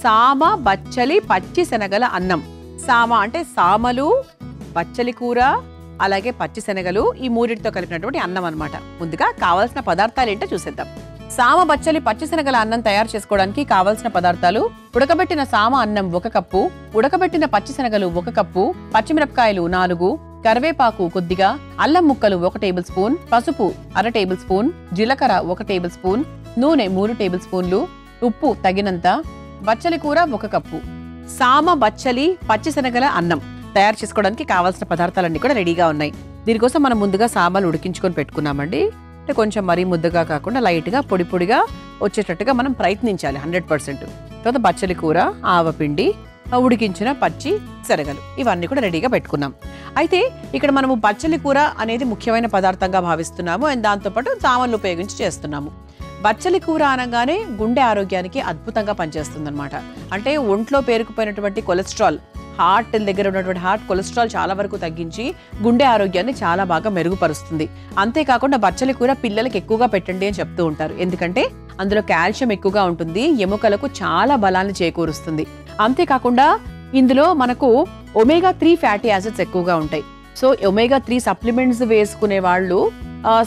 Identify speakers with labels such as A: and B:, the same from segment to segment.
A: సామ బచ్చలి పచ్చి శనగల అన్నం. సామ అంటే సామలు, బచ్చలి కూర, అలాగే పచ్చి శనగలు, ఈ మూడిటితో కలిపినటువంటి అన్నం అన్నమాట. ముందుగా కావాల్సిన పదార్థాలు ఏంటో చూసేద్దాం. సామ బచ్చలి పచ్చి శనగల అన్నం తయారు చేసుకోవడానికి కావాల్సిన పదార్థాలు: ఉడకబెట్టిన సామ అన్నం 1 కప్పు, ఉడకబెట్టిన పచ్చి శనగలు 1 కప్పు, పచ్చిమిరపకాయలు 4, కరివేపాకు కొద్దిగా, అల్లం ముక్కలు 1 టేబుల్ స్పూన్, పసుపు 1/2 టేబుల్ స్పూన్, జీలకర్ర 1 టేబుల్ స్పూన్, నూనె 3 టేబుల్ స్పూన్లు, ఉప్పు తగినంత, బచ్చలి కూర 1 కప్పు. సామ బచ్చలి పచ్చి శనగల అన్నం తయారు చేసుకోవడానికి కావాల్సిన పదార్థాలన్నీ కూడా రెడీగా ఉన్నాయి. దీనికోసం మనం ముందుగా సామాలు ఉడికించుకొని పెట్టుకున్నామండి. అంటే కొంచెం మరీ ముద్దగా కాకుండా లైట్గా పొడి పొడిగా వచ్చేటట్టుగా మనం ప్రయత్నించాలి 100%. తర్వాత బచ్చలి కూర, ఆవపిండి, ఉడికించిన పచ్చి శనగలు ఇవన్నీ కూడా రెడీగా పెట్టుకున్నాం. అయితే ఇక్కడ మనము బచ్చలి కూర అనేది ముఖ్యమైన పదార్థంగా భావిస్తున్నాము. అండ్ దాంతోపాటు సామాన్లు ఉపయోగించి చేస్తున్నాము. బచ్చలి కూర అనగానే గుండె ఆరోగ్యానికి అద్భుతంగా పనిచేస్తుంది అనమాట. అంటే ఒంట్లో పేరుకుపోయినటువంటి కొలెస్ట్రాల్, హార్ట్ దగ్గర ఉన్నటువంటి హార్ట్ కొలెస్ట్రాల్ చాలా వరకు తగ్గించి గుండె ఆరోగ్యాన్ని చాలా బాగా మెరుగుపరుస్తుంది. అంతేకాకుండా బచ్చలి కూర పిల్లలకి ఎక్కువగా పెట్టండి అని చెప్తూ ఉంటారు. ఎందుకంటే అందులో కాల్షియం ఎక్కువగా ఉంటుంది, ఎముకలకు చాలా బలాన్ని చేకూరుస్తుంది. అంతేకాకుండా ఇందులో మనకు ఒమేగా-3 ఫ్యాటీ యాసిడ్స్ ఎక్కువగా ఉంటాయి. సో ఒమేగా-3 సప్లిమెంట్స్ వేసుకునే వాళ్ళు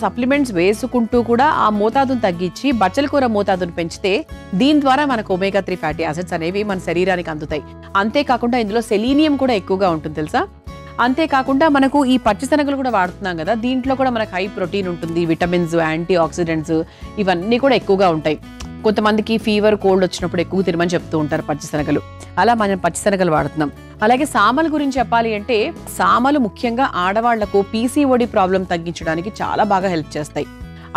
A: సప్లిమెంట్స్ వేసుకుంటూ కూడా ఆ మోతాదును తగ్గించి బచ్చలి కూర మోతాదును పెంచితే దీని ద్వారా మనకు ఒమేగా-3 ఫ్యాటీ యాసిడ్స్ అనేవి మన శరీరానికి అందుతాయి. అంతేకాకుండా ఇందులో సెలీనియం కూడా ఎక్కువగా ఉంటుంది తెలుసా. అంతేకాకుండా మనకు ఈ పచ్చిశనగలు కూడా వాడుతున్నాం కదా, దీంట్లో కూడా మనకు హై ప్రోటీన్ ఉంటుంది, విటమిన్స్, యాంటీ ఆక్సిడెంట్స్ ఇవన్నీ కూడా ఎక్కువగా ఉంటాయి. కొంతమందికి ఫీవర్, కోల్డ్ వచ్చినప్పుడు ఎక్కువ తినమని చెప్తూ ఉంటారు పచ్చిశనగలు. అలా మనం పచ్చిశనగలు వాడుతున్నాం. అలాగే సామల గురించి చెప్పాలి అంటే సామలు ముఖ్యంగా ఆడవాళ్లకు పీసీఓడి ప్రాబ్లం తగ్గించడానికి చాలా బాగా హెల్ప్ చేస్తాయి.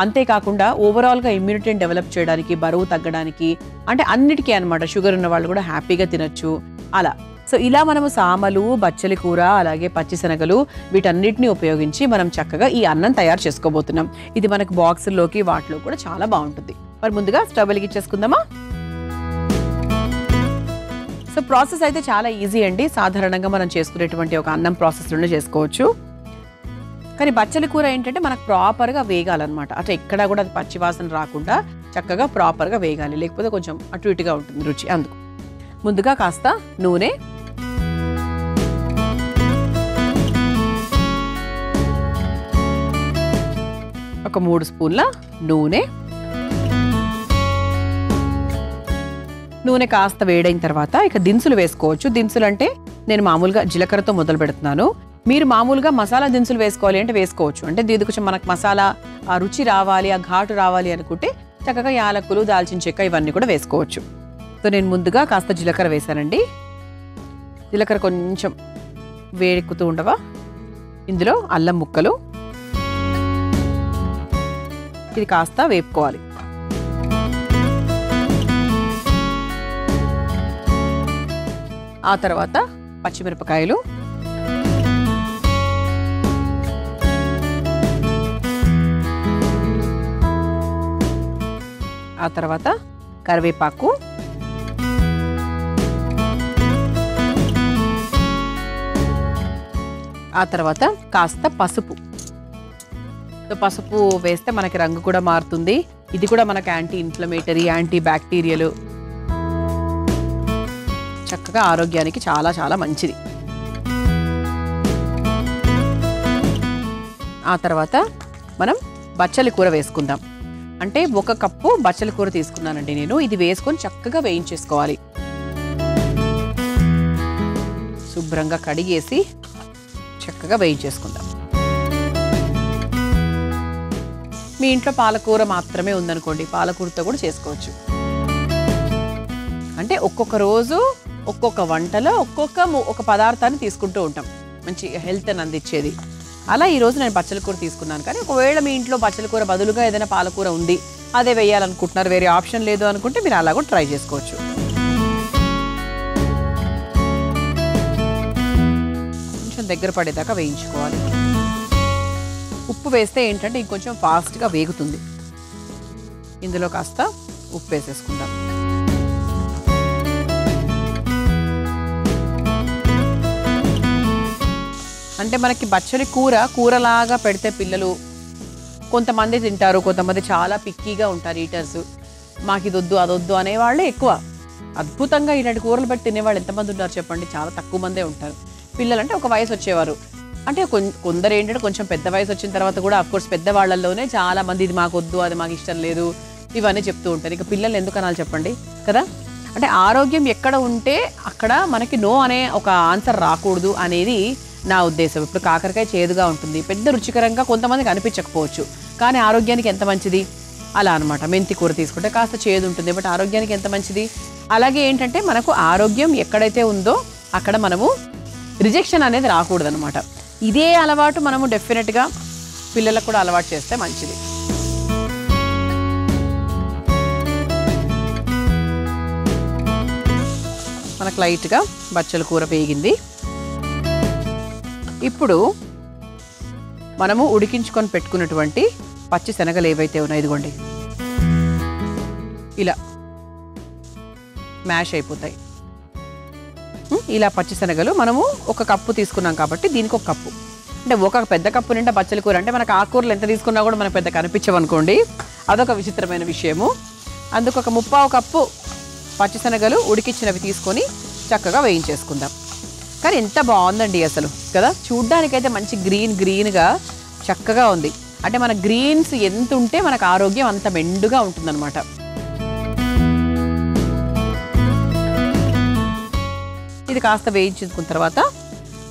A: అంతేకాకుండా ఓవరాల్గా ఇమ్యూనిటీని డెవలప్ చేయడానికి, బరువు తగ్గడానికి, అంటే అన్నిటికీ అనమాట. షుగర్ ఉన్న వాళ్ళు కూడా హ్యాపీగా తినచ్చు అలా. సో ఇలా మనము సామలు, బచ్చలి కూర, అలాగే పచ్చిశనగలు వీటన్నిటిని ఉపయోగించి మనం చక్కగా ఈ అన్నం తయారు చేసుకోబోతున్నాం. ఇది మనకు బాక్సుల్లోకి వాటిలో కూడా చాలా బాగుంటుంది. మరి ముందుగా స్టవ్ వెలిగించేసుకుందామా. సో ప్రాసెస్ అయితే చాలా ఈజీ అండి. సాధారణంగా మనం చేసుకునేటువంటి ఒక అన్నం ప్రాసెస్లోనే చేసుకోవచ్చు. కానీ బచ్చలి కూర ఏంటంటే మనకు ప్రాపర్గా వేగాలన్నమాట. అట్లా ఎక్కడా కూడా అది పచ్చివాసన రాకుండా చక్కగా ప్రాపర్గా వేగాలి, లేకపోతే కొంచెం అటు ఇటుగా ఉంటుంది రుచి. అందుకు ముందుగా కాస్త నూనె, ఒక 3 స్పూన్ల నూనె. నూనె కాస్త వేడైన తర్వాత ఇక దినుసులు వేసుకోవచ్చు. దినుసులు అంటే నేను మామూలుగా జీలకర్రతో మొదలు పెడుతున్నాను. మీరు మామూలుగా మసాలా దినుసులు వేసుకోవాలి అంటే వేసుకోవచ్చు. అంటే దీని కొంచెం మనకు మసాలా ఆ రుచి రావాలి, ఆ ఘాటు రావాలి అనుకుంటే చక్కగా యాలకులు, దాల్చిన చెక్క ఇవన్నీ కూడా వేసుకోవచ్చు. సో నేను ముందుగా కాస్త జీలకర్ర వేసానండి. జీలకర్ర కొంచెం వేడెక్కుతూ ఉండవా ఇందులో అల్లం ముక్కలు, ఇది కాస్త వేపుకోవాలి. ఆ తర్వాత పచ్చిమిరపకాయలు, ఆ తర్వాత కరివేపాకు, ఆ తర్వాత కాస్త పసుపు. పసుపు వేస్తే మనకి రంగు కూడా మారుతుంది. ఇది కూడా మనకు యాంటీ ఇన్ఫ్లమేటరీ, యాంటీ బ్యాక్టీరియల్, చక్కగా ఆరోగ్యానికి చాలా చాలా మంచిది. ఆ తర్వాత మనం బచ్చలి కూర వేసుకుందాం. అంటే 1 కప్పు బచ్చలి కూర తీసుకున్నానండి నేను. ఇది వేసుకొని చక్కగా వేయించేసుకోవాలి. శుభ్రంగా కడిగేసి చక్కగా వేయించేసుకుందాం. మీ ఇంట్లో పాలకూర మాత్రమే ఉందనుకోండి, పాలకూరతో కూడా చేసుకోవచ్చు. అంటే ఒక్కొక్క రోజు ఒక్కొక్క వంటలో ఒక పదార్థాన్ని తీసుకుంటూ ఉంటాం, మంచి హెల్త్ అని అందించేది. అలా ఈరోజు నేను బచ్చలి కూర తీసుకున్నాను. కానీ ఒకవేళ మీ ఇంట్లో బచ్చలి కూర బదులుగా ఏదైనా పాలకూర ఉంది, అదే వేయాలనుకుంటున్నారు, వేరే ఆప్షన్ లేదు అనుకుంటే మీరు అలా కూడా ట్రై చేసుకోవచ్చు. కొంచెం దగ్గర పడేదాకా వేయించుకోవాలి. ఉప్పు వేస్తే ఏంటంటే ఇంకొంచెం ఫాస్ట్గా వేగుతుంది. ఇందులో కాస్త ఉప్పు వేసేసుకుందాం. అంటే మనకి బచ్చలి కూరలాగా పెడితే పిల్లలు కొంతమంది తింటారు, కొంతమంది చాలా పిక్కీగా ఉంటారు ఈటర్స్. మాకు ఇది వద్దు అదొద్దు అనేవాళ్ళే ఎక్కువ. అద్భుతంగా ఇలాంటి కూరలు పెట్టి తినేవాళ్ళు ఎంతమంది ఉన్నారు చెప్పండి? చాలా తక్కువ మందే ఉంటారు. పిల్లలంటే ఒక వయసు వచ్చేవారు, అంటే కొందరు ఏంటంటే కొంచెం పెద్ద వయసు వచ్చిన తర్వాత కూడా అఫ్కోర్స్ పెద్దవాళ్ళల్లోనే చాలా మంది ఇది మాకు వద్దు, అది మాకు ఇష్టం లేదు, ఇవన్నీ చెప్తూ ఉంటారు. ఇక పిల్లలు ఎందుకు అనాలి చెప్పండి కదా? అంటే ఆరోగ్యం ఎక్కడ ఉంటే అక్కడ మనకి నో అనే ఒక ఆన్సర్ రాకూడదు అనేది నా ఉద్దేశం. ఇప్పుడు కాకరకాయ చేదుగా ఉంటుంది, పెద్ద రుచికరంగా కొంతమందికి అనిపించకపోవచ్చు, కానీ ఆరోగ్యానికి ఎంత మంచిది అలా అనమాట. మెంతి కూర తీసుకుంటే కాస్త చేదు ఉంటుంది, బట్ ఆరోగ్యానికి ఎంత మంచిది. అలాగే ఏంటంటే మనకు ఆరోగ్యం ఎక్కడైతే ఉందో అక్కడ మనము రిజెక్షన్ అనేది రాకూడదు అనమాట. ఇదే అలవాటు మనము డెఫినెట్గా పిల్లలకు కూడా అలవాటు చేస్తే మంచిది. మనకు లైట్గా బచ్చల కూర వేగింది. ఇప్పుడు మనము ఉడికించుకొని పెట్టుకున్నటువంటి పచ్చి శనగలు ఏవైతే ఉన్నాయో ఇదిగోండి ఇలా మ్యాష్ అయిపోతాయి. ఇలా పచ్చి శనగలు మనము ఒక కప్పు తీసుకున్నాం కాబట్టి దీనికి ఒక కప్పు, అంటే ఒక పెద్ద కప్పు నిండా బచ్చల కూర అంటే మనకు ఆకుకూరలు ఎంత తీసుకున్నా కూడా మనకు పెద్ద కనిపించవనుకోండి, అదొక విచిత్రమైన విషయము. అందుకు ఒక 1/2 కప్పు పచ్చిశనగలు ఉడికించినవి తీసుకొని చక్కగా వేయించేసుకుందాం. కానీ ఎంత బాగుందండి అసలు కదా, చూడ్డానికైతే మంచి గ్రీన్గా చక్కగా ఉంది. అంటే మన గ్రీన్స్ ఎంత ఉంటే మనకు ఆరోగ్యం అంత మెండుగా ఉంటుందన్నమాట. ఇది కాస్త వేయించుకున్న తర్వాత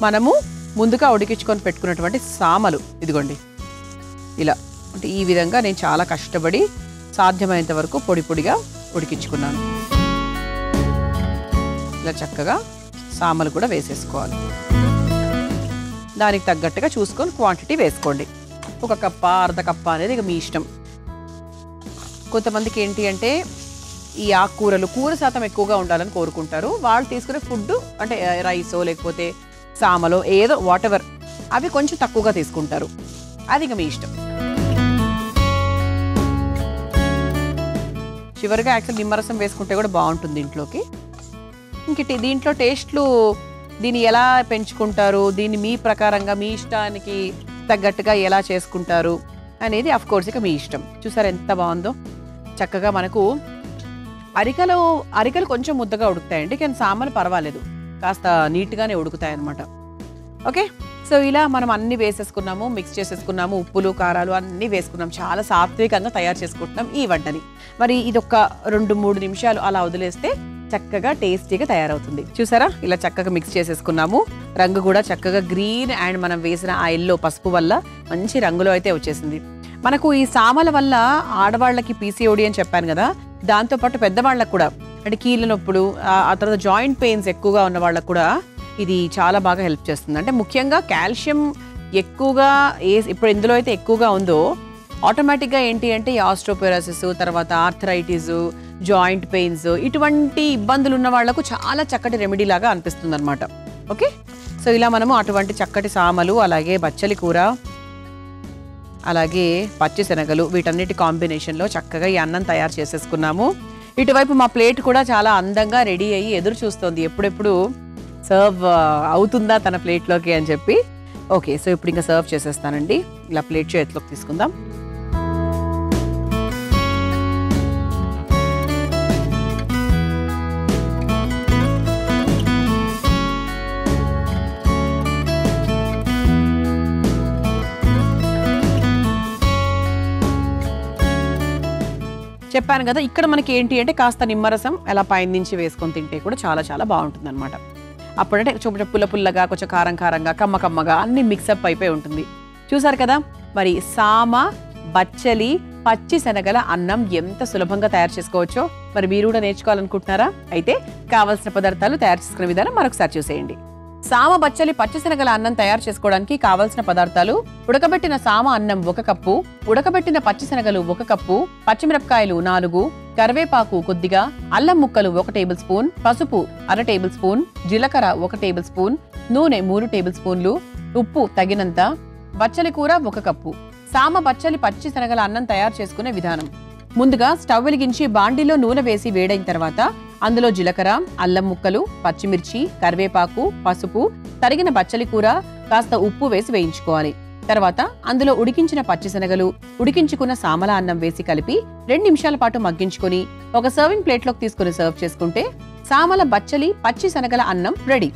A: మనము ముందుగా ఉడికించుకొని పెట్టుకున్నటువంటి సామలు ఇదిగోండి ఇలా, అంటే ఈ విధంగా నేను చాలా కష్టపడి సాధ్యమైనంత వరకు పొడి పొడిగా ఉడికించుకున్నాను. ఇలా చక్కగా సామలు కూడా వేసేసుకోవాలి. దానికి తగ్గట్టుగా చూసుకొని క్వాంటిటీ వేసుకోండి. 1 కప్ప, అర్ధ కప్ప అనేది ఇక మీ ఇష్టం. కొంతమందికి ఏంటి అంటే ఈ ఆకుకూరలు కూర శాతం ఎక్కువగా ఉండాలని కోరుకుంటారు. వాళ్ళు తీసుకునే ఫుడ్ అంటే రైసో లేకపోతే సామలో ఏదో వాటెవర్ అవి కొంచెం తక్కువగా తీసుకుంటారు, అది ఇక మీ ఇష్టం. చివరిగా యాక్చువల్ నిమ్మరసం వేసుకుంటే కూడా బాగుంటుంది ఇంట్లోకి. ఇంక దీంట్లో టేస్ట్లు దీన్ని ఎలా పెంచుకుంటారు, దీన్ని మీ ప్రకారంగా మీ ఇష్టానికి తగ్గట్టుగా ఎలా చేసుకుంటారు అనేది అఫ్కోర్స్ ఇక మీ ఇష్టం. చూసారు ఎంత బాగుందో. చక్కగా మనకు అరికలు కొంచెం ముద్దగా ఉడుకుతాయండి, కానీ సామలు పర్వాలేదు కాస్త నీట్గానే ఉడుకుతాయి అన్నమాట. ఓకే, సో ఇలా మనం అన్నీ వేసేసుకున్నాము, మిక్స్ చేసేసుకున్నాము, ఉప్పులు కారాలు అన్నీ వేసుకున్నాం. చాలా సాత్వికంగా తయారు చేసుకుంటున్నాం ఈ వంటని. మరి ఇది ఒక 2-3 నిమిషాలు అలా వదిలేస్తే చక్కగా టేస్టీగా తయారవుతుంది. చూసారా ఇలా చక్కగా మిక్స్ చేసేసుకున్నాము. రంగు కూడా చక్కగా గ్రీన్ అండ్ మనం వేసిన ఆ ఎల్లో పసుపు వల్ల మంచి రంగులో అయితే వచ్చేసింది. మనకు ఈ సామల వల్ల ఆడవాళ్ళకి PCOD అని చెప్పాను కదా, దాంతోపాటు పెద్దవాళ్ళకు కూడా అంటే కీళ్ళ నొప్పులు, ఆ తర్వాత జాయింట్ పెయిన్స్ ఎక్కువగా ఉన్న వాళ్ళకు కూడా ఇది చాలా బాగా హెల్ప్ చేస్తుంది. అంటే ముఖ్యంగా కాల్షియం ఎక్కువగా ఇప్పుడు ఇందులో అయితే ఎక్కువగా ఉందో ఆటోమేటిక్గా ఏంటి అంటే ఈ ఆస్ట్రోపెరోసిస్, తర్వాత ఆర్థరైటిస్, జాయింట్ పెయిన్స్ ఇటువంటి ఇబ్బందులు ఉన్న వాళ్లకు చాలా చక్కటి రెమెడీ లాగా అనిపిస్తుంది అనమాట. ఓకే, సో ఇలా మనము అటువంటి చక్కటి సామలు, అలాగే బచ్చలి కూర, అలాగే పచ్చి శనగలు వీటన్నిటి కాంబినేషన్లో చక్కగా ఈ అన్నం తయారు చేసేసుకున్నాము. ఇటువైపు మా ప్లేట్ కూడా చాలా అందంగా రెడీ అయ్యి ఎదురు చూస్తుంది ఎప్పుడెప్పుడు సర్వ్ అవుతుందా తన ప్లేట్లోకి అని చెప్పి. ఓకే, సో ఇప్పుడు ఇంకా సర్వ్ చేసేస్తానండి. ఇలా ప్లేట్ చేతిలోకి తీసుకుందాం. చెప్పాను కదా, ఇక్కడ మనకి ఏంటి అంటే కాస్త నిమ్మరసం అలా పైన నుంచి వేసుకొని తింటే కూడా చాలా చాలా బాగుంటుంది అనమాట. అప్పుడంటే కొంచెం పుల్లగా, కొంచెం కారంగా, కమ్మగా అన్ని మిక్సప్ అయిపోయి ఉంటుంది. చూసారు కదా, మరి సామ, బచ్చలి, పచ్చి శనగల అన్నం ఎంత సులభంగా తయారు చేసుకోవచ్చో మరి మీరు కూడా నేర్చుకోవాలనుకుంటున్నారా? అయితే కావాల్సిన పదార్థాలు తయారు చేసుకునే విధానం మరొకసారి చూసేయండి. సామ, బచ్చలి, పచ్చి శనగల అన్నం తయారు చేసుకోవడానికి కావాల్సిన పదార్థాలు: ఉడకబెట్టిన సామ అన్నం 1 కప్పు, ఉడకబెట్టిన పచ్చి శనగలు 1 కప్పు, పచ్చిమిరపకాయలు 4, కరివేపాకు కొద్దిగా, అల్లం ముక్కలు 1 టేబుల్ స్పూన్, పసుపు 1/2 టేబుల్ స్పూన్, జీలకర్ర 1 టేబుల్ స్పూన్, నూనె 3 టేబుల్ స్పూన్లు, ఉప్పు తగినంత, బచ్చలి కూర 1 కప్పు. సామ, బచ్చలి, పచ్చి శనగల అన్నం తయారు చేసుకునే విధానం: ముందుగా స్టవ్ వెలిగించి బాండీలో నూనె వేసి వేడైన తర్వాత అందులో జీలకర్ర, అల్లం ముక్కలు, పచ్చిమిర్చి, కరివేపాకు, పసుపు, తరిగిన బచ్చలి కూర, కాస్త ఉప్పు వేసి వేయించుకోవాలి. తర్వాత అందులో ఉడికించిన పచ్చిశనగలు, ఉడికించుకున్న సామల అన్నం వేసి కలిపి 2 నిమిషాల పాటు మగ్గించుకొని ఒక సర్వింగ్ ప్లేట్లోకి తీసుకుని సర్వ్ చేసుకుంటే సామల బచ్చలి పచ్చి శనగల అన్నం రెడీ.